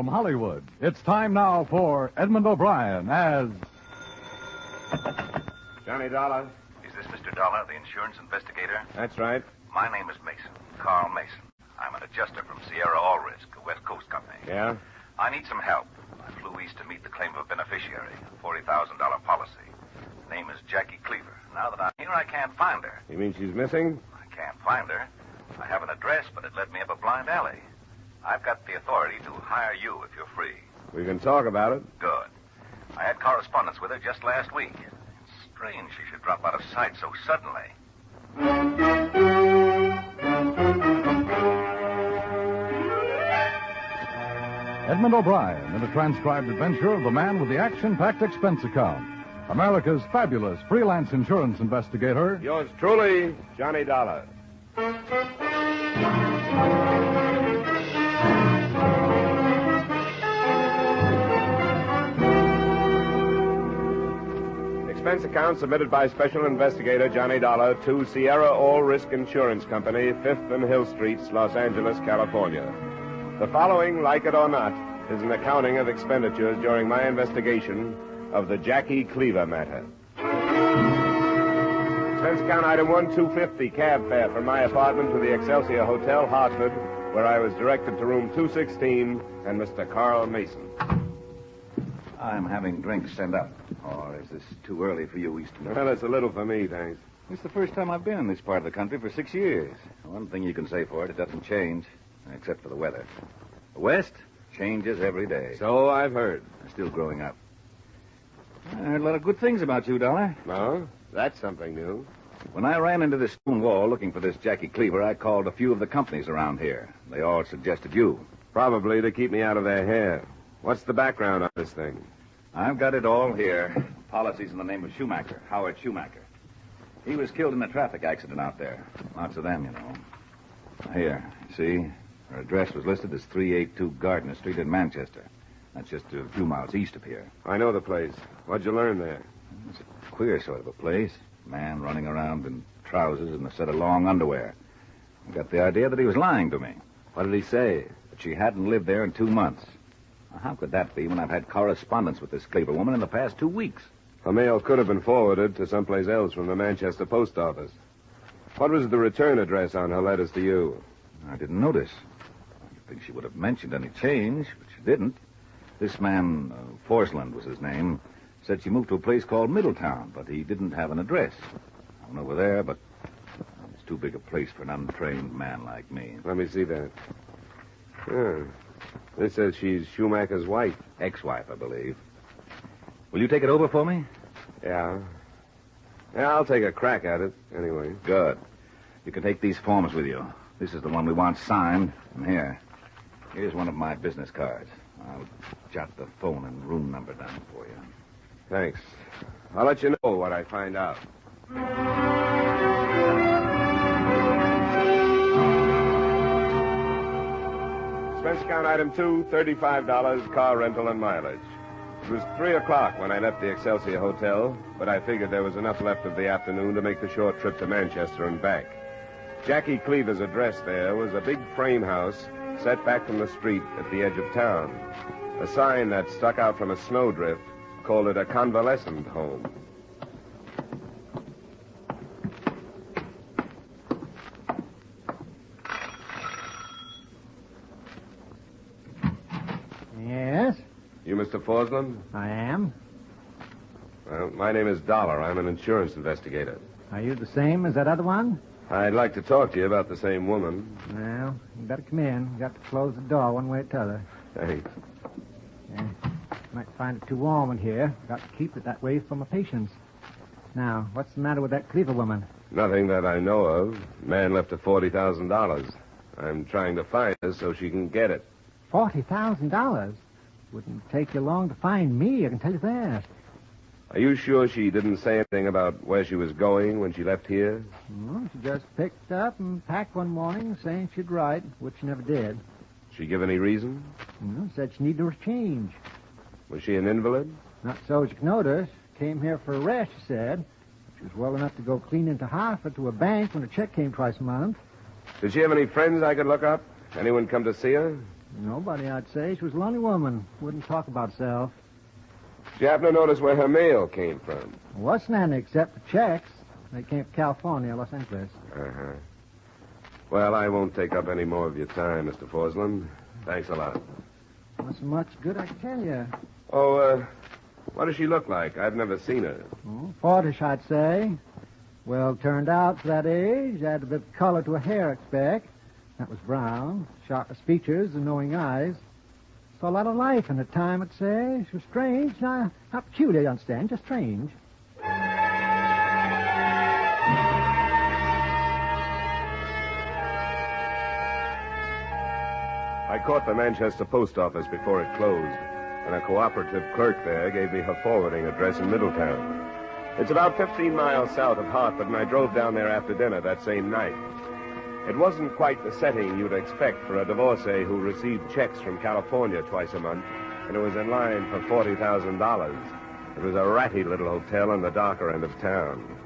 From Hollywood, it's time now for Edmund O'Brien as... Johnny Dollar. Is this Mr. Dollar, the insurance investigator? That's right. My name is Mason, Carl Mason. I'm an adjuster from Sierra All Risk, a West Coast company. Yeah? I need some help. I flew east to meet the claim of a beneficiary, a $40,000 policy. Her name is Jackie Cleaver. Now that I'm here, I can't find her. You mean she's missing? I can't find her. I have an address, but it led me up a blind alley. I've got the authority to hire you if you're free. We can talk about it. Good. I had correspondence with her just last week. It's strange she should drop out of sight so suddenly. Edmund O'Brien in a transcribed adventure of the man with the action-packed expense account. America's fabulous freelance insurance investigator. Yours truly, Johnny Dollar. Expense account submitted by Special Investigator Johnny Dollar to Sierra All Risk Insurance Company, 5th and Hill Streets, Los Angeles, California. The following, like it or not, is an accounting of expenditures during my investigation of the Jackie Cleaver matter. Expense account item 1-250, cab fare from my apartment to the Excelsior Hotel, Hartford, where I was directed to room 216 and Mr. Carl Mason. I'm having drinks sent up. Or is this too early for you, Easton? Well, it's a little for me, thanks. It's the first time I've been in this part of the country for 6 years. One thing you can say for it, it doesn't change, except for the weather. The West changes every day. So I've heard. I'm still growing up. I heard a lot of good things about you, Dollar. No? That's something new. When I ran into this stone wall looking for this Jackie Cleaver, I called a few of the companies around here. They all suggested you. Probably to keep me out of their hair. What's the background on this thing? I've got it all here. Policies in the name of Schumacher, Howard Schumacher. He was killed in a traffic accident out there. Lots of them, you know. Here, you see? Her address was listed as 382 Gardner Street in Manchester. That's just a few miles east of here. I know the place. What'd you learn there? It's a queer sort of a place. A man running around in trousers and a set of long underwear. I got the idea that he was lying to me. What did he say? That she hadn't lived there in 2 months. Now, how could that be when I've had correspondence with this Cleaver woman in the past 2 weeks? The mail could have been forwarded to someplace else from the Manchester post office. What was the return address on her letters to you? I didn't notice. I think she would have mentioned any change, but she didn't. This man, Forsland was his name, said she moved to a place called Middletown, but he didn't have an address. I went over there, but it's too big a place for an untrained man like me. Let me see that. This says she's Schumacher's wife. Ex-wife, I believe. Will you take it over for me? Yeah. Yeah, I'll take a crack at it, anyway. Good. You can take these forms with you. This is the one we want signed. And here's one of my business cards. I'll jot the phone and room number down for you. Thanks. I'll let you know what I find out. Expense account item 2, $35, car rental and mileage. It was 3 o'clock when I left the Excelsior Hotel, but I figured there was enough left of the afternoon to make the short trip to Manchester and back. Jackie Cleaver's address there was a big frame house set back from the street at the edge of town. A sign that stuck out from a snowdrift called it a convalescent home. Yes? You Mr. Forsland? I am. Well, my name is Dollar. I'm an insurance investigator. Are you the same as that other one? I'd like to talk to you about the same woman. Well, you better come in. Got to close the door one way or t'other. Thanks. Yeah. Might find it too warm in here. Got to keep it that way for my patients. Now, what's the matter with that Cleaver woman? Nothing that I know of. Man left her $40,000. I'm trying to find her so she can get it. $40,000? Wouldn't take you long to find me, I can tell you that. Are you sure she didn't say anything about where she was going when she left here? Well, she just picked up and packed one morning saying she'd write, which she never did. She give any reason? Said she needed a change. Was she an invalid? Not so as you can notice. Came here for a rest, she said. She was well enough to go clean into Hartford to a bank when a check came twice a month. Did she have any friends I could look up? Anyone come to see her? Nobody, I'd say. She was a lonely woman. Wouldn't talk about herself. Did you happen to notice where her mail came from? Wasn't any except for checks. They came from California, Los Angeles. Uh-huh. Well, I won't take up any more of your time, Mr. Forsland. Thanks a lot. Not so much good, I can tell you. Oh, what does she look like? I've never seen her. Oh, 40-ish, I'd say. Well turned out for that age. Add a bit of color to her hair, I expect. That was brown. Sharpest features and knowing eyes. Saw a lot of life in her time, I'd say. She was strange. Not peculiar, you understand, just strange. I caught the Manchester post office before it closed, and a cooperative clerk there gave me her forwarding address in Middletown. It's about 15 miles south of Hartford, and I drove down there after dinner that same night. It wasn't quite the setting you'd expect for a divorcee who received checks from California twice a month, and who was in line for $40,000. It was a ratty little hotel on the darker end of town.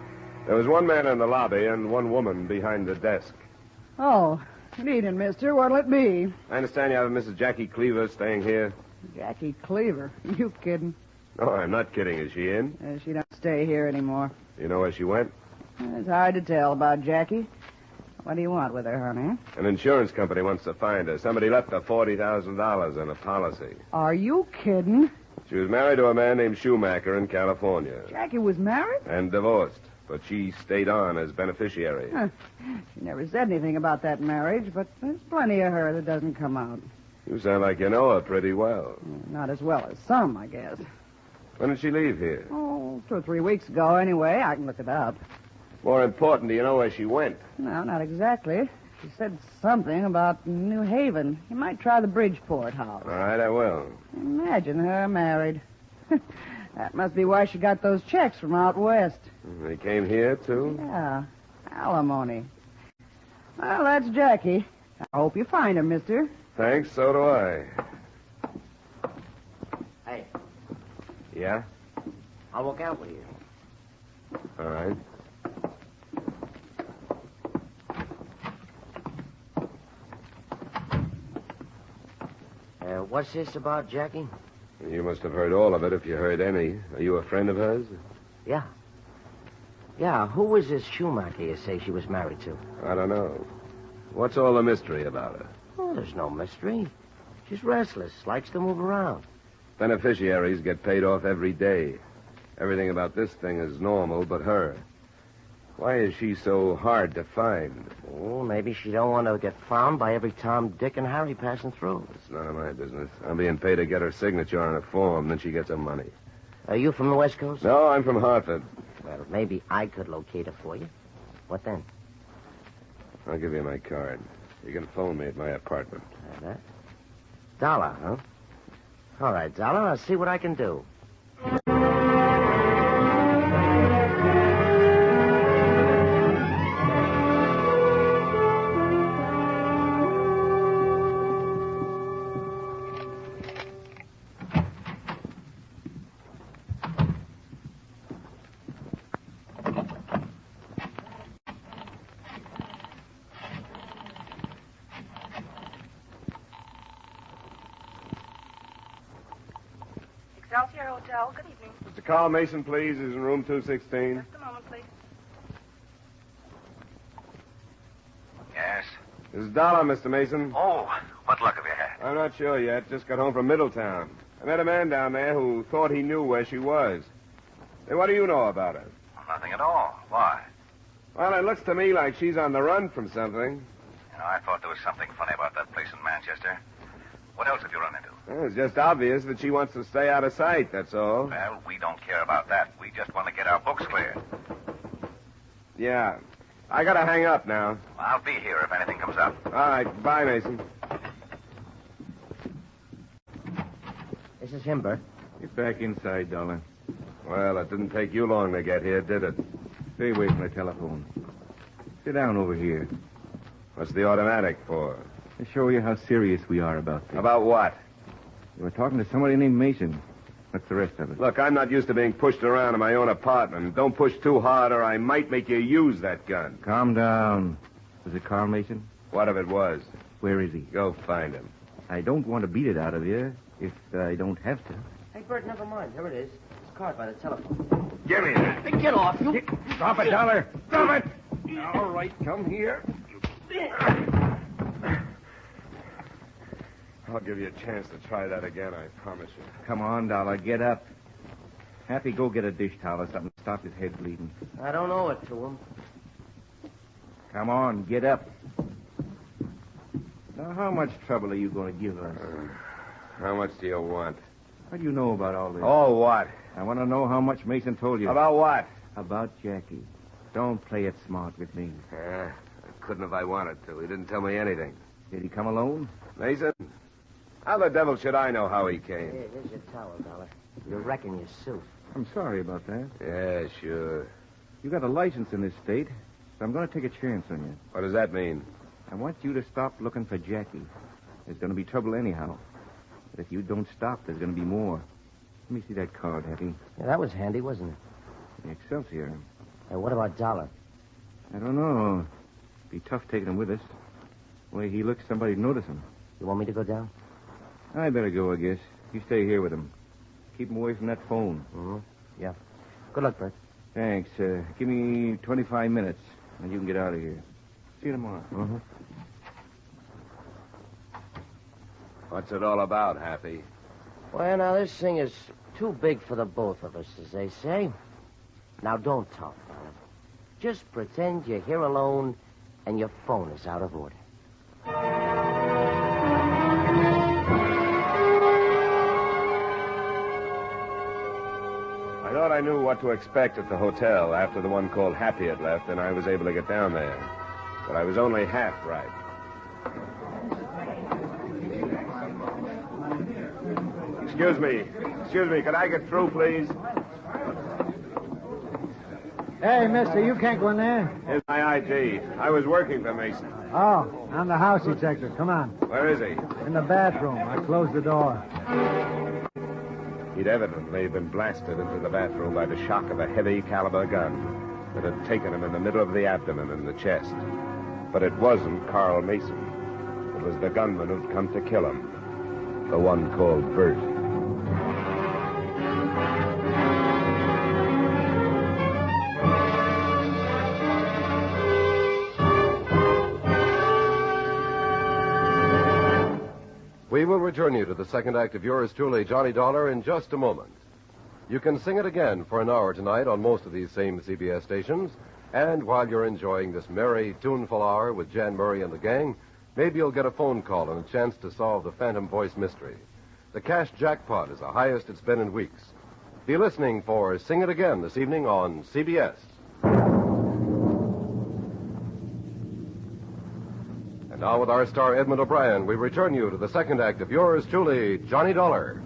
There was one man in the lobby and one woman behind the desk. Oh, good evening, mister. What'll it be? I understand you have Mrs. Jackie Cleaver staying here. Jackie Cleaver. You kidding? No, I'm not kidding. Is she in? She don't stay here anymore. You know where she went? It's hard to tell about Jackie. What do you want with her, honey? An insurance company wants to find her. Somebody left her $40,000 in a policy. Are you kidding? She was married to a man named Schumacher in California. Jackie was married? And divorced. But she stayed on as beneficiary. She never said anything about that marriage, but there's plenty of her that doesn't come out. You sound like you know her pretty well. Not as well as some, I guess. When did she leave here? Oh, 2 or 3 weeks ago, anyway. I can look it up. More important, do you know where she went? No, not exactly. She said something about New Haven. You might try the Bridgeport house. All right, I will. Imagine her married. That must be why she got those checks from out west. They came here, too? Yeah, alimony. Well, that's Jackie. I hope you find her, mister. Thanks, so do I. Hey, Yeah? I'll walk out with you. All right. What's this about, Jackie? You must have heard all of it if you heard any. Are you a friend of hers? Yeah. Yeah, who was this Schumacher you say she was married to? I don't know. What's all the mystery about her? Oh, there's no mystery. She's restless, likes to move around. Beneficiaries get paid off every day. Everything about this thing is normal but her. Why is she so hard to find? Oh, maybe she don't want to get found by every Tom, Dick, and Harry passing through. It's none of my business. I'm being paid to get her signature on a form, then she gets her money. Are you from the West Coast? No, I'm from Hartford. Well, maybe I could locate her for you. What then? I'll give you my card. You can phone me at my apartment. That? Dollar, huh? All right, Dollar, I'll see what I can do. Excelsior Hotel, good evening. Mr. Carl Mason, please, is in room 216. Just a moment, please. Yes? This is Dollar, Mr. Mason. Oh, what luck have you had? I'm not sure yet. Just got home from Middletown. I met a man down there who thought he knew where she was. Hey, what do you know about her? Nothing at all. Why? Well, it looks to me like she's on the run from something. You know, I thought there was something funny about that place in Manchester. What else have you run into? Well, it's just obvious that she wants to stay out of sight, that's all. Well, we don't care about that. We just want to get our books clear. Yeah. I gotta hang up now. I'll be here if anything comes up. All right. Bye, Mason. This is him, Bert. Get back inside, Dollar. Well, it didn't take you long to get here, did it? Stay away from the telephone. Sit down over here. What's the automatic for? To show you how serious we are about this. About what? You were talking to somebody named Mason. What's the rest of it? Look, I'm not used to being pushed around in my own apartment. Don't push too hard or I might make you use that gun. Calm down. Was it Carl Mason? What if it was? Where is he? Go find him. I don't want to beat it out of you if I don't have to. Hey, Bert, never mind. Here it is. This card by the telephone. Give me that. Get off, you. Drop it, Dollar. Drop it. All right, come here. I'll give you a chance to try that again, I promise you. Come on, Dollar, get up. Happy, go get a dish towel or something to stop his head bleeding. I don't owe it to him. Come on, get up. Now, how much trouble are you going to give us? How much do you want? What do you know about all this? Oh, what? I want to know how much Mason told you. About what? About Jackie. Don't play it smart with me. I couldn't if I wanted to. He didn't tell me anything. Did he come alone? Mason? How the devil should I know how he came? Here's your towel, Dollar. You're wrecking your suit. I'm sorry about that. Yeah, sure. You got a license in this state, so I'm going to take a chance on you. What does that mean? I want you to stop looking for Jackie. There's going to be trouble anyhow. But if you don't stop, there's going to be more. Let me see that card, Happy. Yeah, that was handy, wasn't it? The Excelsior. Hey, what about Dollar? I don't know. Be tough taking him with us. The way he looks, somebody'd notice him. You want me to go down? I better go, I guess. You stay here with him. Keep him away from that phone. Mm-hmm. Yeah. Good luck, Bert. Thanks. Give me 25 minutes, and you can get out of here. See you tomorrow. Mm-hmm. What's it all about, Happy? Well, now, this thing is too big for the both of us, as they say. Now, don't talk about it. Just pretend you're here alone and your phone is out of order. I thought I knew what to expect at the hotel after the one called Happy had left, and I was able to get down there. But I was only half right. Excuse me, could I get through, please? Hey, mister, you can't go in there. Here's my ID. I was working for Mason. Oh, I'm the house detective. Come on. Where is he? In the bathroom. I closed the door. He'd evidently been blasted into the bathroom by the shock of a heavy caliber gun that had taken him in the middle of the abdomen and the chest. But it wasn't Carl Mason. It was the gunman who'd come to kill him. The one called Bert. We will return you to the second act of yours truly, Johnny Dollar, in just a moment. You can sing it again for an hour tonight on most of these same CBS stations. And while you're enjoying this merry, tuneful hour with Jan Murray and the gang, maybe you'll get a phone call and a chance to solve the Phantom Voice mystery. The cash jackpot is the highest it's been in weeks. Be listening for Sing It Again this evening on CBS. And now with our star Edmund O'Brien, we return you to the second act of yours truly, Johnny Dollar.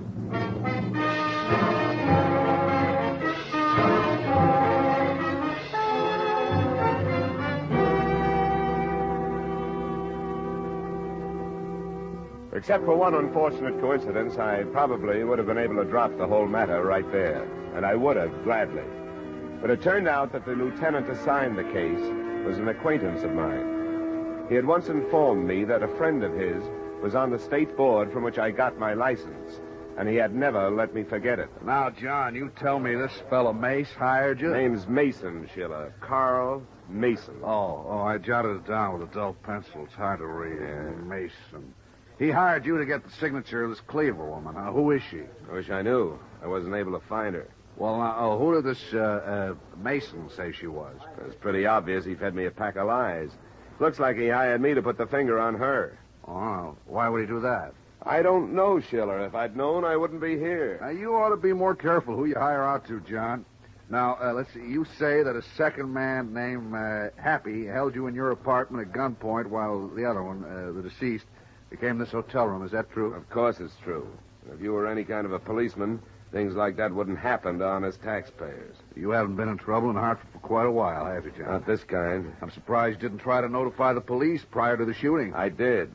Except for one unfortunate coincidence, I probably would have been able to drop the whole matter right there. And I would have, gladly. But it turned out that the lieutenant assigned the case was an acquaintance of mine. He had once informed me that a friend of his was on the state board from which I got my license, and he had never let me forget it. Now, John, you tell me this fellow Mace hired you? Name's Mason, Schiller. Carl Mason. Oh, I jotted it down with a dull pencil. It's hard to read. Mason. He hired you to get the signature of this Cleaver woman. Now, who is she? I wish I knew. I wasn't able to find her. Well, now, who did this Mason say she was? It's pretty obvious he fed me a pack of lies. Looks like he hired me to put the finger on her. Oh, why would he do that? I don't know, Schiller. If I'd known, I wouldn't be here. Now, you ought to be more careful who you hire out to, John. Now, let's see. You say that a second man named Happy held you in your apartment at gunpoint while the other one, the deceased, became this hotel room. Is that true? Of course it's true. If you were any kind of a policeman, things like that wouldn't happen to honest taxpayers. You haven't been in trouble in Hartford for quite a while, have you, John? Not this kind. I'm surprised you didn't try to notify the police prior to the shooting. I did.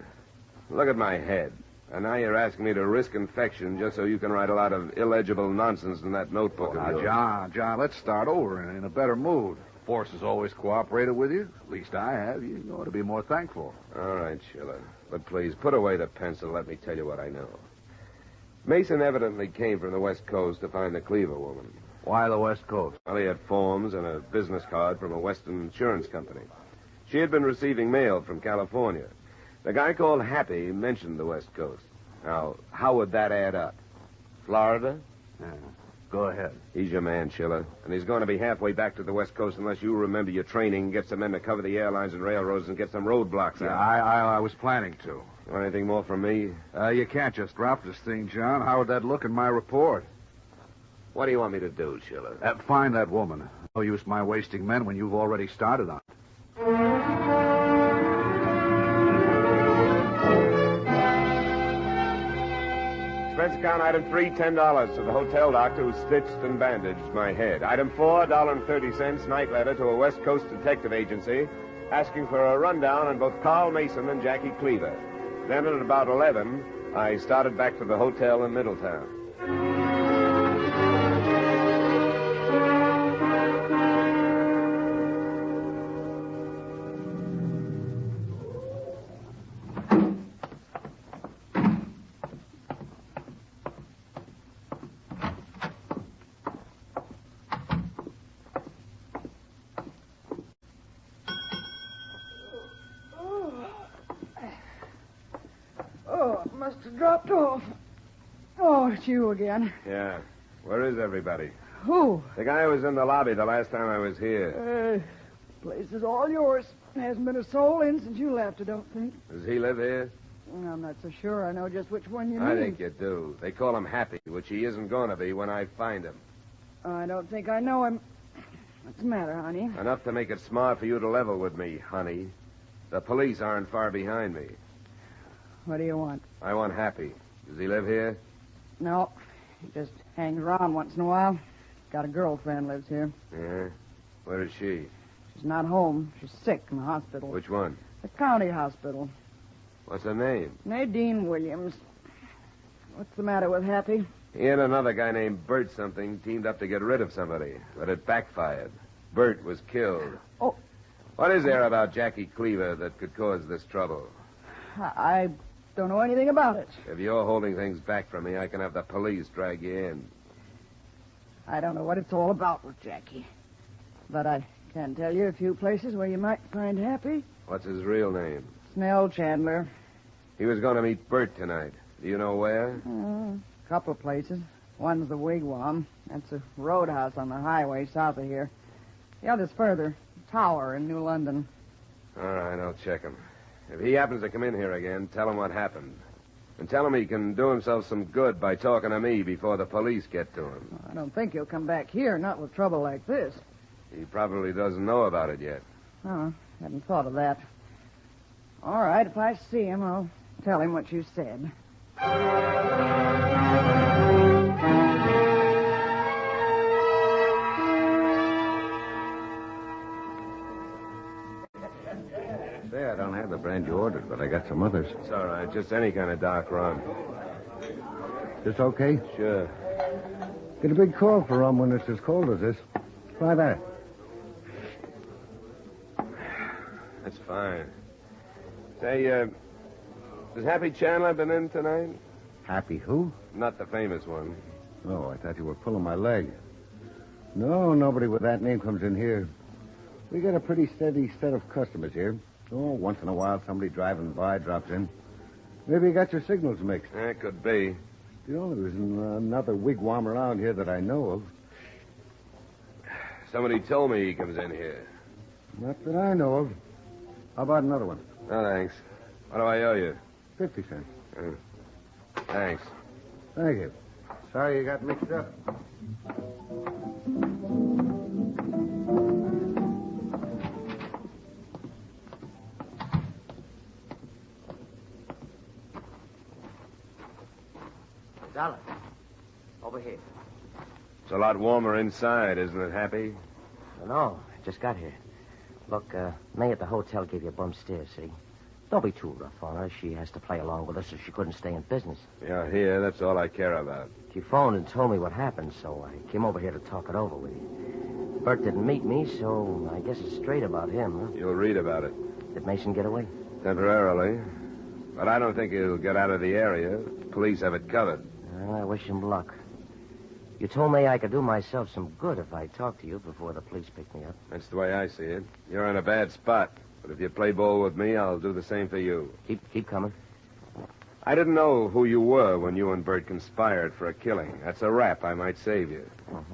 Look at my head. And now you're asking me to risk infection just so you can write a lot of illegible nonsense in that notebook of yours. Now, John, let's start over in a better mood. force has always cooperated with you. At least I have. You ought to be more thankful. All right, Schiller. But please, put away the pencil and let me tell you what I know. Mason evidently came from the West Coast to find the Cleaver woman. Why the West Coast? Well, he had forms and a business card from a Western insurance company. She had been receiving mail from California. The guy called Happy mentioned the West Coast. Now, how would that add up? Florida? Yeah. Go ahead. He's your man, Schiller. And he's going to be halfway back to the West Coast unless you remember your training and get some men to cover the airlines and railroads and get some roadblocks out. Yeah, I was planning to. You want anything more from me? You can't just drop this thing, John. How would that look in my report? What do you want me to do, Schiller? Find that woman. No use my wasting men when you've already started on it. Expense account item 3, $10 to the hotel doctor who stitched and bandaged my head. Item 4, $1.30, night letter to a West Coast detective agency asking for a rundown on both Carl Mason and Jackie Cleaver. Then at about 11, I started back to the hotel in Middletown. Must have dropped off. Oh, it's you again. Yeah. Where is everybody? Who? The guy who was in the lobby the last time I was here. Place is all yours. Hasn't been a soul in since you left, I don't think. Does he live here? I'm not so sure I know just which one you mean. I think you do. They call him Happy, which he isn't going to be when I find him. I don't think I know him. What's the matter, honey? Enough to make it smart for you to level with me, honey. The police aren't far behind me. What do you want? I want Happy. Does he live here? No. He just hangs around once in a while. Got a girlfriend lives here. Yeah? Where is she? She's not home. She's sick in the hospital. Which one? The county hospital. What's her name? Nadine Williams. What's the matter with Happy? He and another guy named Bert something teamed up to get rid of somebody, but it backfired. Bert was killed. Oh. What is there about Jackie Cleaver that could cause this trouble? I don't know anything about it. If you're holding things back from me, I can have the police drag you in. I don't know what it's all about with Jackie. But I can tell you a few places where you might find Happy. What's his real name? Snell Chandler. He was going to meet Bert tonight. Do you know where? A couple of places. One's the Wigwam. That's a roadhouse on the highway south of here. The other's further. Tower in New London. All right, I'll check him. If he happens to come in here again, tell him what happened. And tell him he can do himself some good by talking to me before the police get to him. I don't think he'll come back here, not with trouble like this. He probably doesn't know about it yet. Oh, hadn't thought of that. All right, if I see him, I'll tell him what you said. Say, I don't have the brand you ordered, but I got some others. It's all right. Just any kind of dark rum. This okay? Sure. Get a big call for rum when it's as cold as this. Try that. That's fine. Say, has Happy Chandler been in tonight? Happy who? Not the famous one. Oh, I thought you were pulling my leg. No, nobody with that name comes in here. We got a pretty steady set of customers here. Oh, once in a while, somebody driving by drops in. Maybe you got your signals mixed. That could be. The only reason another wigwam around here that I know of. Somebody told me he comes in here. Not that I know of. How about another one? No, thanks. What do I owe you? 50 cents. Thanks. Thank you. Sorry you got mixed up. Dollar. Over here. It's a lot warmer inside, isn't it, Happy? No, I just got here. Look, May at the hotel gave you a bum steer, see? Don't be too rough on her. She has to play along with us or she couldn't stay in business. You're here. That's all I care about. She phoned and told me what happened, so I came over here to talk it over with you. Bert didn't meet me, so I guess it's straight about him, huh? You'll read about it. Did Mason get away? Temporarily. But I don't think he'll get out of the area. Police have it covered. Well, I wish him luck. You told me I could do myself some good if I talked to you before the police pick me up. That's the way I see it. You're in a bad spot. But if you play ball with me, I'll do the same for you. Keep coming. I didn't know who you were when you and Bert conspired for a killing. That's a rap I might save you.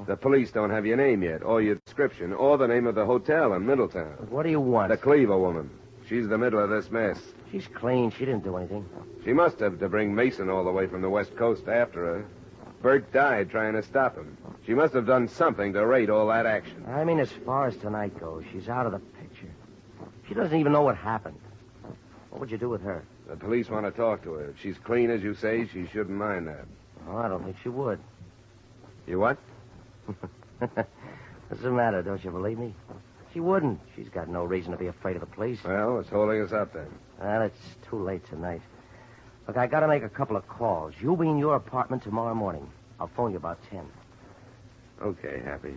The police don't have your name yet, or your description, or the name of the hotel in Middletown. But what do you want? The Cleaver woman. She's the middle of this mess. She's clean. She didn't do anything. She must have to bring Mason all the way from the West Coast after her. Bert died trying to stop him. She must have done something to rate all that action. I mean, as far as tonight goes, she's out of the picture. She doesn't even know what happened. What would you do with her? The police want to talk to her. If she's clean, as you say, she shouldn't mind that. Oh, I don't think she would. You what? What's the matter? Don't you believe me? She wouldn't. She's got no reason to be afraid of the police. Well, it's holding us up then. Well, it's too late tonight. Look, I got to make a couple of calls. You'll be in your apartment tomorrow morning. I'll phone you about 10. Okay, Happy.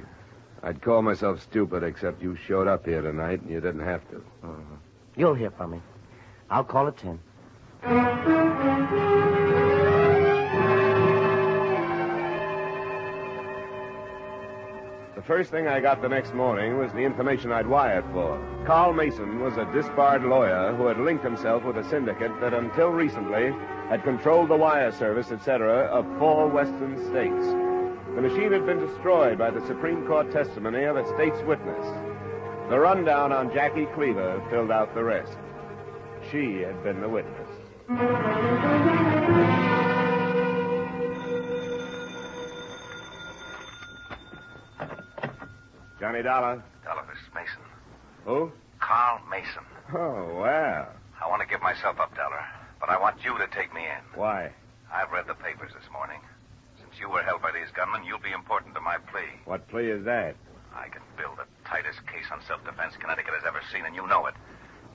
I'd call myself stupid except you showed up here tonight and you didn't have to. You'll hear from me. I'll call at 10. The first thing I got the next morning was the information I'd wired for. Carl Mason was a disbarred lawyer who had linked himself with a syndicate that until recently had controlled the wire service, etc., of 4 western states. The machine had been destroyed by the Supreme Court testimony of a state's witness. The rundown on Jackie Cleaver filled out the rest. She had been the witness. Johnny Dollar. Dollar, this is Mason. Who? Carl Mason. Oh, well. I want to give myself up, Dollar, but I want you to take me in. Why? I've read the papers this morning. Since you were held by these gunmen, you'll be important to my plea. What plea is that? I can build the tightest case on self-defense Connecticut has ever seen, and you know it.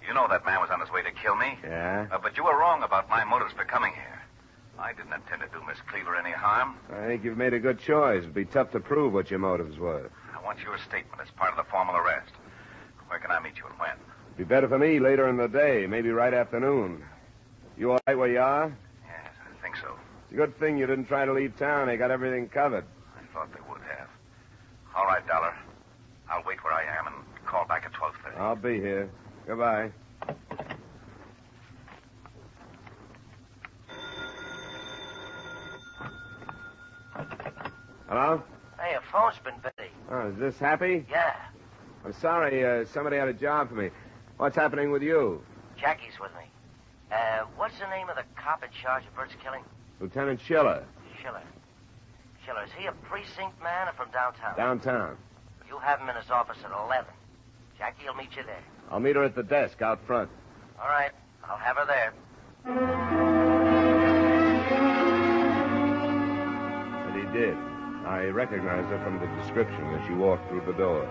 You know that man was on his way to kill me. Yeah? But you were wrong about my motives for coming here. I didn't intend to do Miss Cleaver any harm. I think you've made a good choice. It'd be tough to prove what your motives were. I want your statement as part of the formal arrest. Where can I meet you and when? Be better for me later in the day, maybe right afternoon. You all right where you are? Yes, I think so. It's a good thing you didn't try to leave town. They got everything covered. I thought they would have. All right, Dollar. I'll wait where I am and call back at 12:30. I'll be here. Goodbye. Hello? Hey, your phone's been busy. Oh, is this Happy? Yeah. I'm sorry. Somebody had a job for me. What's happening with you? Jackie's with me. What's the name of the cop in charge of Bert's killing? Lieutenant Schiller. Schiller. Schiller, is he a precinct man or from downtown? Downtown. You have him in his office at 11. Jackie will meet you there. I'll meet her at the desk out front. All right. I'll have her there. And he did. I recognized her from the description as she walked through the door.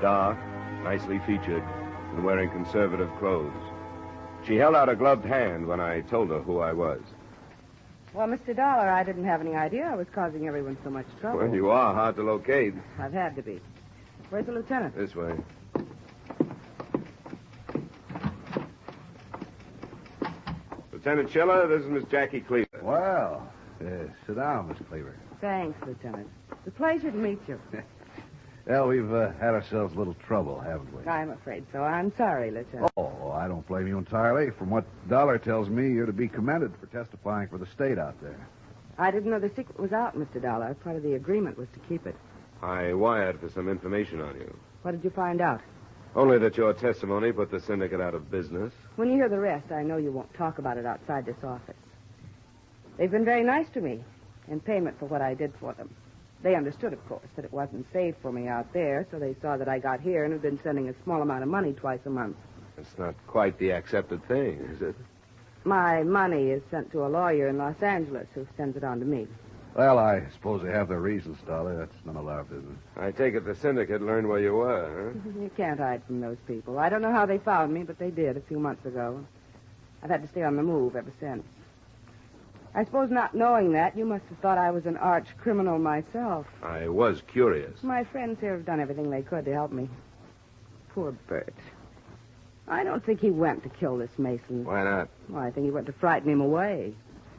Dark, nicely featured, and wearing conservative clothes. She held out a gloved hand when I told her who I was. Well, Mr. Dollar, I didn't have any idea I was causing everyone so much trouble. Well, you are hard to locate. I've had to be. Where's the lieutenant? This way. Lieutenant Schiller, this is Miss Jackie Cleaver. Well, sit down, Miss Cleaver. Thanks, Lieutenant. It's a pleasure to meet you. Well, we've had ourselves a little trouble, haven't we? I'm afraid so. I'm sorry, Lieutenant. Oh, I don't blame you entirely. From what Dollar tells me, you're to be commended for testifying for the state out there. I didn't know the secret was out, Mr. Dollar. Part of the agreement was to keep it. I wired for some information on you. What did you find out? Only that your testimony put the syndicate out of business. When you hear the rest, I know you won't talk about it outside this office. They've been very nice to me in payment for what I did for them. They understood, of course, that it wasn't safe for me out there, so they saw that I got here and have been sending a small amount of money twice a month. It's not quite the accepted thing, is it? My money is sent to a lawyer in Los Angeles who sends it on to me. Well, I suppose they have their reasons, Dollar. That's none of our business. I take it the syndicate learned where you were, huh? You can't hide from those people. I don't know how they found me, but they did a few months ago. I've had to stay on the move ever since. I suppose not knowing that, you must have thought I was an arch criminal myself. I was curious. My friends here have done everything they could to help me. Poor Bert. I don't think he went to kill this Mason. Why not? Well, I think he went to frighten him away.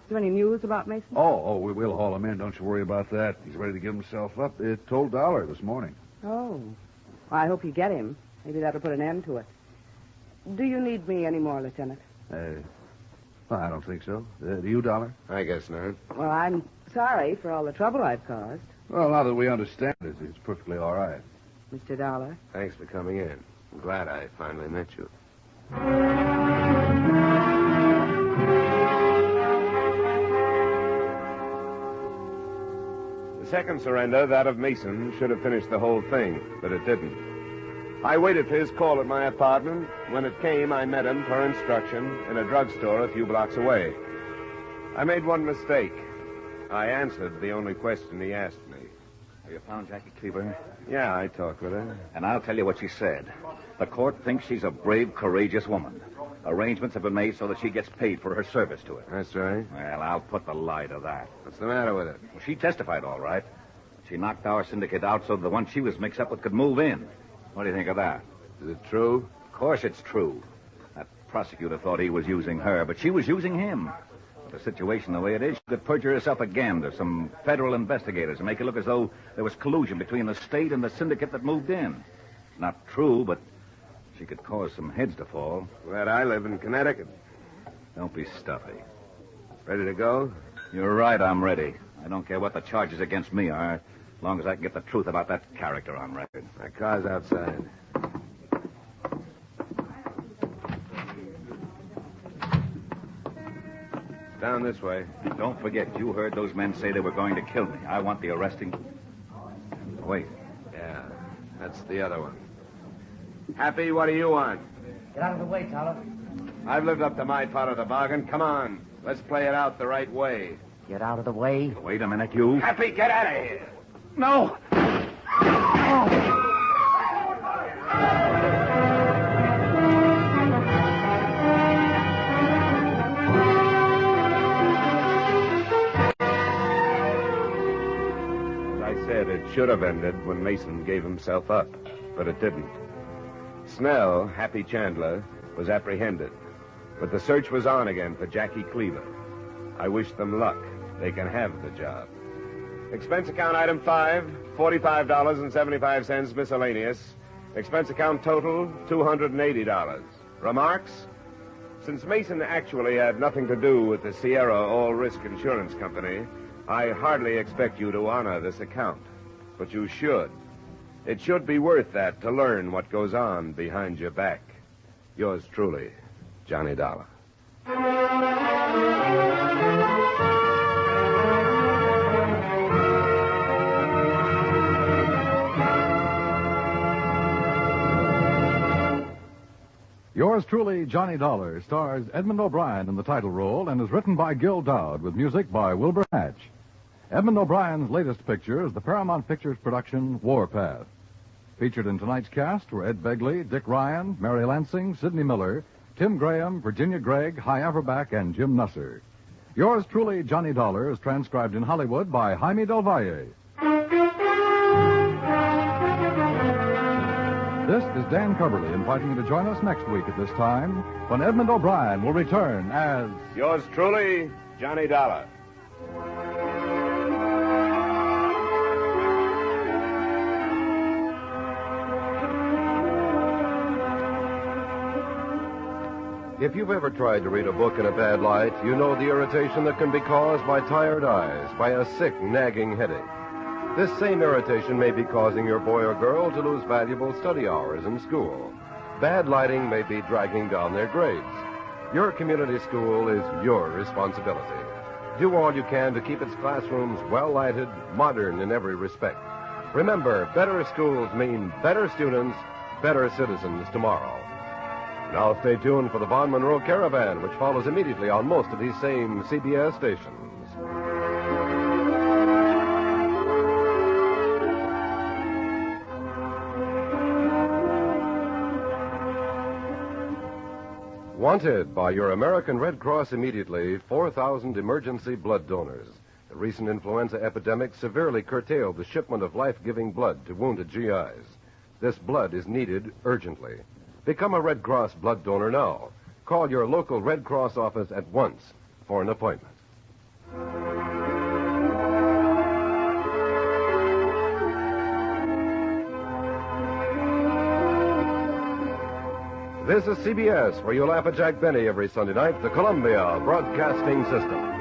Is there any news about Mason? We'll haul him in. Don't you worry about that. He's ready to give himself up. It told Dollar this morning. Oh. Well, I hope you get him. Maybe that'll put an end to it. Do you need me anymore, Lieutenant? Well, I don't think so. Do you, Dollar? I guess not. Well, I'm sorry for all the trouble I've caused, Well, now that we understand it, it's perfectly all right. Mr. Dollar. Thanks for coming in. I'm glad I finally met you. The second surrender, that of Mason, should have finished the whole thing, but it didn't. I waited for his call at my apartment. When it came, I met him, per instruction, in a drugstore a few blocks away. I made one mistake. I answered the only question he asked me. Have you found Jackie Cleaver? Yeah, I talked with her. And I'll tell you what she said. The court thinks she's a brave, courageous woman. Arrangements have been made so that she gets paid for her service to it. That's right. Well, I'll put the lie to that. What's the matter with it? Well, she testified all right. She knocked our syndicate out so the one she was mixed up with could move in. What do you think of that? Is it true? Of course it's true. That prosecutor thought he was using her, but she was using him. With the situation the way it is, she could perjure herself again to some federal investigators and make it look as though there was collusion between the state and the syndicate that moved in. Not true, but she could cause some heads to fall. Glad I live in Connecticut. Don't be stuffy. Ready to go? You're right, I'm ready. I don't care what the charges against me are, as long as I can get the truth about that character on record. My car's outside. Down this way. Don't forget, you heard those men say they were going to kill me. I want the arresting... Wait. Yeah, that's the other one. Happy, what do you want? Get out of the way, Dollar. I've lived up to my part of the bargain. Come on. Let's play it out the right way. Get out of the way. Wait a minute, you. Happy, get out of here. No! It should have ended when Mason gave himself up, but it didn't. Snell, Happy Chandler, was apprehended, but the search was on again for Jackie Cleaver. I wish them luck. They can have the job. Expense account item 5, $45.75 miscellaneous. Expense account total, $280. Remarks? Since Mason actually had nothing to do with the Sierra All-Risk Insurance Company, I hardly expect you to honor this account. But you should. It should be worth that to learn what goes on behind your back. Yours truly, Johnny Dollar. Yours truly, Johnny Dollar, stars Edmund O'Brien in the title role and is written by Gil Dowd with music by Wilbur Hatch. Edmund O'Brien's latest picture is the Paramount Pictures production Warpath. Featured in tonight's cast were Ed Begley, Dick Ryan, Mary Lansing, Sidney Miller, Tim Graham, Virginia Gregg, Hy Averback, and Jim Nusser. Yours truly, Johnny Dollar, is transcribed in Hollywood by Jaime Del Valle. This is Dan Coverly inviting you to join us next week at this time when Edmund O'Brien will return as... Yours truly, Johnny Dollar. If you've ever tried to read a book in a bad light, you know the irritation that can be caused by tired eyes, by a sick, nagging headache. This same irritation may be causing your boy or girl to lose valuable study hours in school. Bad lighting may be dragging down their grades. Your community school is your responsibility. Do all you can to keep its classrooms well-lighted, modern in every respect. Remember, better schools mean better students, better citizens tomorrow. Now stay tuned for the Von Monroe Caravan, which follows immediately on most of these same CBS stations. Wanted by your American Red Cross immediately, 4,000 emergency blood donors. The recent influenza epidemic severely curtailed the shipment of life-giving blood to wounded GIs. This blood is needed urgently. Become a Red Cross blood donor now. Call your local Red Cross office at once for an appointment. This is CBS, where you laugh at Jack Benny every Sunday night, the Columbia Broadcasting System.